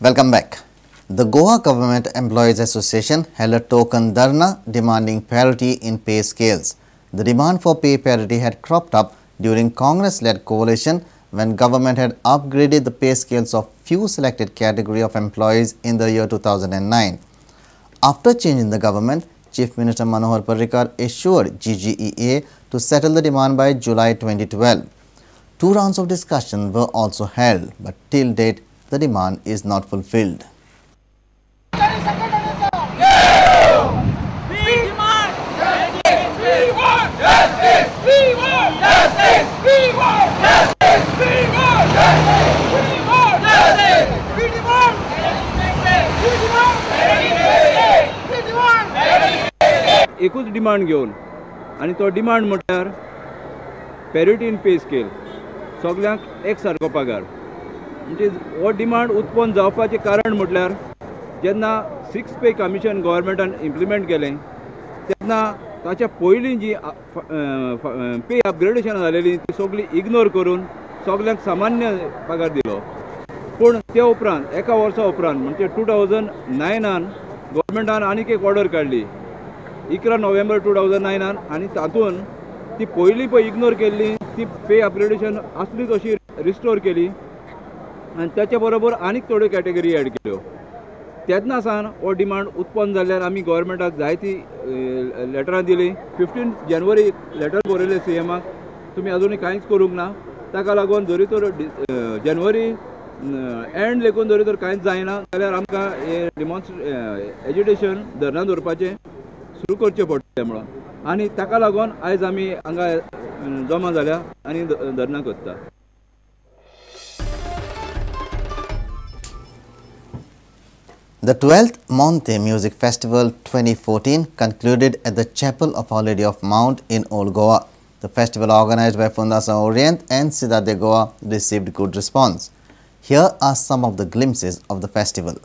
Welcome back. The Goa Government Employees Association held a token dharna demanding parity in pay scales. The demand for pay parity had cropped up during Congress-led coalition when government had upgraded the pay scales of few selected category of employees in the year 2009. After changing the government, Chief Minister Manohar Parrikar assured GGEA to settle the demand by July 2012. Two rounds of discussion were also held, but till date, the demand is not fulfilled. एकूच demand घेवन आनी तो demand म्हटल्यार parity इन पे scale सगळ्यांक एक सारको पगार म्हणजे हो डिमांड उत्पन्न जावपाचें कारण म्हटल्यार जेन्ना 6 पे कमिशन गव्हर्मेंटान इम्प्लिमेंट केलें तेन्ना ताच्या पयलीं जी पे अपग्रेडेशन जालेली ती सगळी इग्नोर करून सगळ्यांक सामान्य पगार दिलो पूण त्या उपरांत एका वर्सा उपरांत म्हणजे 2009 गव्हर्मेंटान आनीक एक ऑर्डर काडली 11 नोव्हेंबर 2009 आनी तातूंत ती पयलीं पळय इग्नोर केल्ली ती पे अपग्रेडेशन असली तशी रिस्टोर केली आनी त्याच्या बरोबर आनीक थोड्यो कॅटेगरी एड केल्यो तेन्ना सावन हो डिमांड उत्पन्न जाल्ल्यान आमी गव्हर्मेंटाक जायती लेटरां दिली 15 जानेवारी लेटर बरयलें CMाक तुमी अजुनूय कांयच करूंक ना ताका लागून जरी तर जानेवारी एंड लेकून जरी तर कांयच जायना जाल्यार आमकां हे एज्युटेशन धरना दवरपाचें सुरू करचें पडटलें म्हणून आनी ताका लागून आयज आमी हांगा जमा जाल्या आनी धरना करता. The 12th Monte Music Festival 2014 concluded at the Chapel of Our Lady of Mount in Old Goa. The festival organized by Fundação Orient and Cidade de Goa received good response. Here are some of the glimpses of the festival.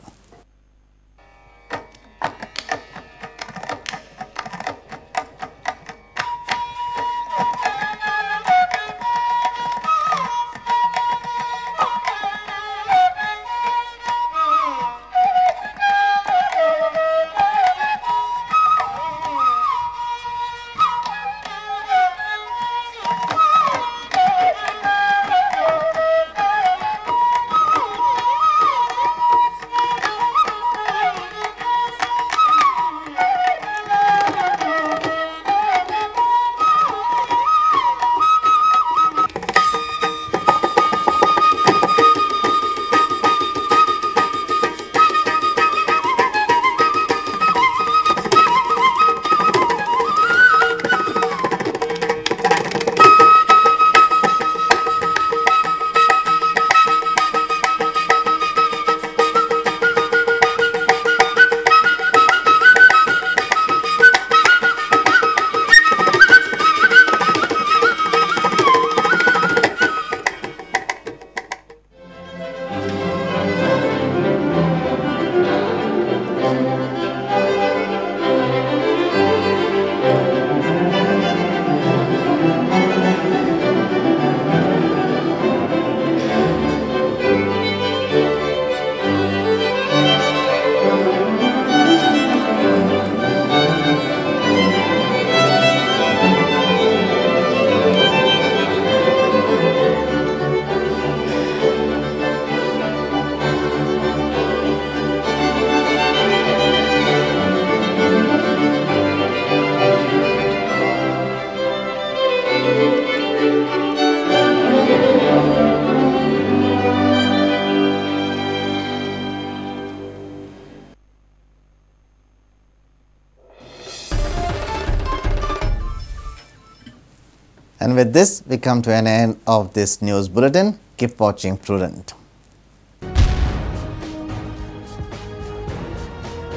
And with this, we come to an end of this news bulletin. Keep watching Prudent.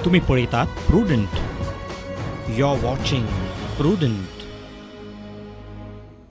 तुम्ही पळयतात Prudent. You're watching Prudent.